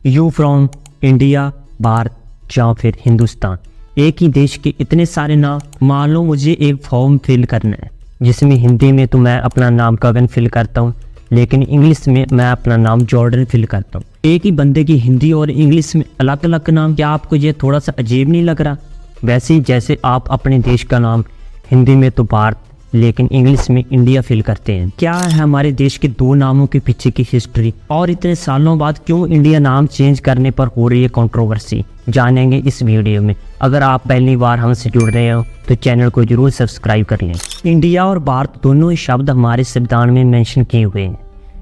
You from India, Bharat या फिर हिंदुस्तान। एक ही देश के इतने सारे नाम। मान लो मुझे एक फॉर्म फिल करना है जिसमें हिंदी में तो मैं अपना नाम कविन फिल करता हूँ, लेकिन इंग्लिश में मैं अपना नाम जॉर्डन फिल करता हूँ। एक ही बंदे की हिंदी और इंग्लिश में अलग अलग नाम। क्या आपको ये थोड़ा सा अजीब नहीं लग रहा? वैसे ही जैसे आप अपने देश का नाम हिंदी में तो भारत लेकिन इंग्लिश में इंडिया फिल करते हैं। क्या है हमारे देश के दो नामों के पीछे की हिस्ट्री, और इतने सालों बाद क्यों इंडिया नाम चेंज करने पर हो रही है कंट्रोवर्सी, जानेंगे इस वीडियो में। अगर आप पहली बार हमसे जुड़ रहे हो तो चैनल को जरूर सब्सक्राइब कर लें। इंडिया और भारत दोनों ही शब्द हमारे संविधान में मेंशन किए हुए हैं,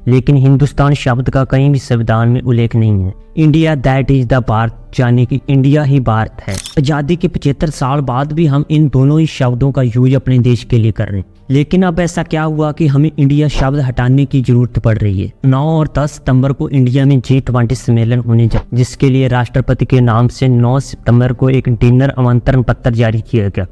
लेकिन हिंदुस्तान शब्द का कहीं भी संविधान में उल्लेख नहीं है। India that is the Bharat, यानी कि इंडिया ही भारत है। आज़ादी के 75 साल बाद भी हम इन दोनों ही शब्दों का यूज अपने देश के लिए कर रहे हैं। लेकिन अब ऐसा क्या हुआ कि हमें इंडिया शब्द हटाने की जरूरत पड़ रही है। 9 और 10 सितंबर को इंडिया में G20 सम्मेलन होने जा, जिसके लिए राष्ट्रपति के नाम से 9 सितंबर को एक डिनर आमंत्रण पत्र जारी किया गया,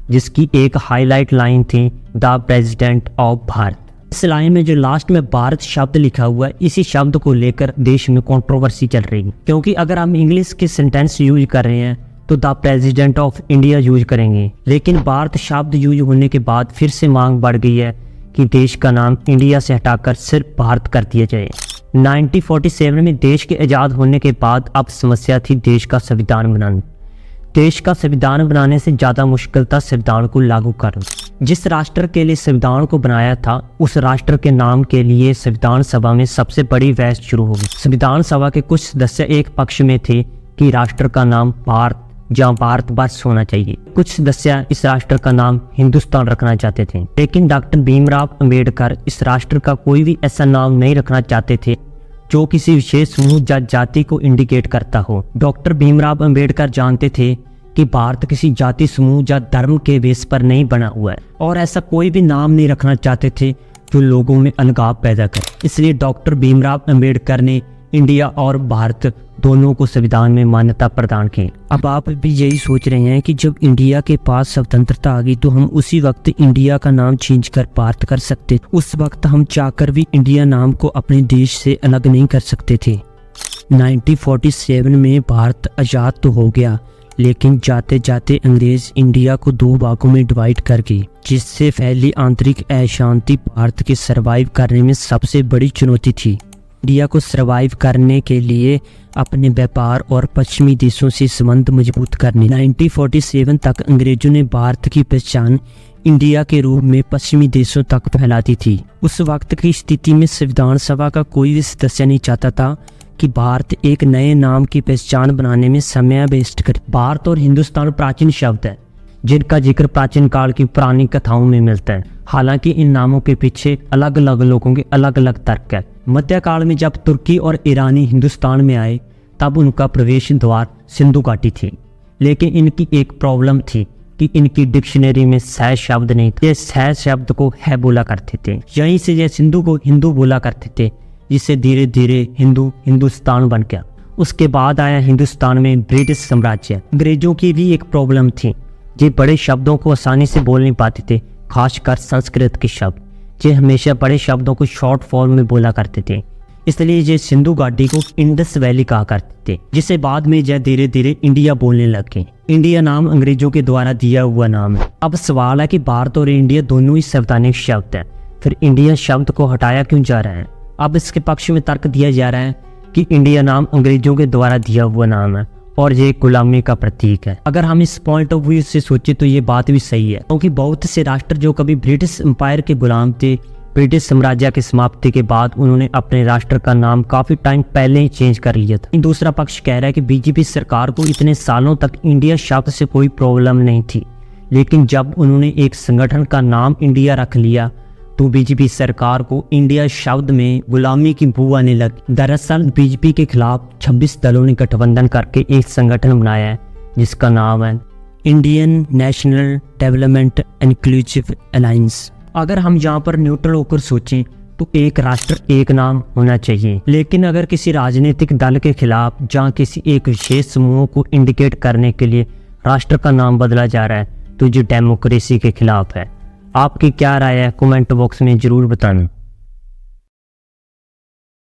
जिसकी एक हाईलाइट लाइन थी द प्रेसिडेंट ऑफ भारत। इस लाइन में जो लास्ट में भारत शब्द लिखा हुआ है, इसी शब्द को लेकर देश में कंट्रोवर्सी चल रही है। क्योंकि अगर हम इंग्लिश के सेंटेंस यूज कर रहे हैं तो the president of India use करेंगे, लेकिन भारत शब्द यूज होने के बाद फिर से मांग बढ़ गई है कि देश का नाम इंडिया से हटाकर सिर्फ भारत कर दिया जाए। 1947 में देश के आज़ाद होने के बाद अब समस्या थी देश का संविधान बनाना। देश का संविधान बनाने से ज़्यादा मुश्किल था संविधान को लागू करना। जिस राष्ट्र के लिए संविधान को बनाया था उस राष्ट्र के नाम के लिए संविधान सभा में सबसे बड़ी बहस शुरू हो गई। संविधान सभा के कुछ सदस्य एक पक्ष में थे कि राष्ट्र का नाम भारत या भारतवर्ष होना चाहिए। कुछ सदस्य इस राष्ट्र का नाम हिंदुस्तान रखना चाहते थे, लेकिन डॉक्टर भीमराव अंबेडकर इस राष्ट्र का कोई भी ऐसा नाम नहीं रखना चाहते थे जो किसी विशेष समूह या जाति को इंडिकेट करता हो। डॉक्टर भीमराव अंबेडकर जानते थे कि भारत किसी जाति, समूह या धर्म के बेस पर नहीं बना हुआ है, और ऐसा कोई भी नाम नहीं रखना चाहते थे जो लोगों में अलगाव पैदा करे। इसलिए डॉक्टर भीमराव अंबेडकर ने इंडिया और भारत दोनों को संविधान में मान्यता प्रदान की। अब आप भी यही सोच रहे हैं कि जब इंडिया के पास स्वतंत्रता आ गई तो हम उसी वक्त इंडिया का नाम चेंज कर भारत कर सकते। उस वक्त हम चाहकर भी इंडिया नाम को अपने देश से अलग नहीं कर सकते थे। 1947 में भारत आज़ाद तो हो गया, लेकिन जाते जाते अंग्रेज इंडिया को 2 भागों में डिवाइड कर गए, जिससे फैली आंतरिक अशांति भारत के सरवाइव करने में सबसे बड़ी चुनौती थी। इंडिया को सरवाइव करने के लिए अपने व्यापार और पश्चिमी देशों से संबंध मजबूत करने 1947 तक अंग्रेजों ने भारत की पहचान इंडिया के रूप में पश्चिमी देशों तक फैला दी थी। उस वक्त की स्थिति में संविधान सभा का कोई भी सदस्य नहीं चाहता था कि भारत एक नए नाम की पहचान बनाने में समय वेस्ट करे। भारत और हिंदुस्तान प्राचीन शब्द है जिनका जिक्र प्राचीन काल की पुरानी कथाओं में मिलता है। हालांकि इन नामों के पीछे अलग अलग लोगों के अलग अलग तर्क है। मध्यकाल में जब तुर्की और ईरानी हिंदुस्तान में आए तब उनका प्रवेश द्वार सिंधु घाटी थी, लेकिन इनकी एक प्रॉब्लम थी कि इनकी डिक्शनरी में सह शब्द नहीं थे। सह शब्द को है बोला करते थे, यहीं से ये सिंधु को हिंदू बोला करते थे, जिससे धीरे धीरे हिंदुस्तान बन गया। उसके बाद आया हिंदुस्तान में ब्रिटिश साम्राज्य। अंग्रेजों की भी एक प्रॉब्लम थी, ये बड़े शब्दों को आसानी से बोल नहीं पाते थे, खासकर संस्कृत के शब्द। ये हमेशा बड़े शब्दों को शॉर्ट फॉर्म में बोला करते थे, इसलिए ये सिंधु घाटी को इंडस वैली कहा करते थे, जिसे बाद में यह धीरे धीरे इंडिया बोलने लगे। इंडिया नाम अंग्रेजों के द्वारा दिया हुआ नाम है। अब सवाल है कि भारत और इंडिया दोनों ही संवैधानिक शब्द हैं, फिर इंडिया शब्द को हटाया क्यों जा रहा है? अब इसके पक्ष में तर्क दिया जा रहा है कि इंडिया नाम अंग्रेजों के द्वारा दिया हुआ नाम है और ये गुलामी का प्रतीक है। अगर हम इस पॉइंट ऑफ व्यू से सोचे तो ये बात भी सही है, क्योंकि बहुत से राष्ट्र जो कभी ब्रिटिश एम्पायर के गुलाम थे, ब्रिटिश साम्राज्य की समाप्ति के बाद उन्होंने अपने राष्ट्र का नाम काफी टाइम पहले ही चेंज कर लिया था। दूसरा पक्ष कह रहा है कि बीजेपी सरकार को इतने सालों तक इंडिया शब्द से कोई प्रॉब्लम नहीं थी, लेकिन जब उन्होंने एक संगठन का नाम इंडिया रख लिया तो बीजेपी सरकार को इंडिया शब्द में गुलामी की बू आने लगी। दरअसल बीजेपी के खिलाफ 26 दलों ने गठबंधन करके एक संगठन बनाया है जिसका नाम है Indian national development inclusive alliance. अगर हम यहाँ पर न्यूट्रल होकर सोचें तो एक राष्ट्र एक नाम होना चाहिए, लेकिन अगर किसी राजनीतिक दल के खिलाफ जहाँ किसी एक विशेष समूह को इंडिकेट करने के लिए राष्ट्र का नाम बदला जा रहा है तो ये डेमोक्रेसी के खिलाफ है। आपकी क्या राय है? कमेंट बॉक्स में जरूर बताना।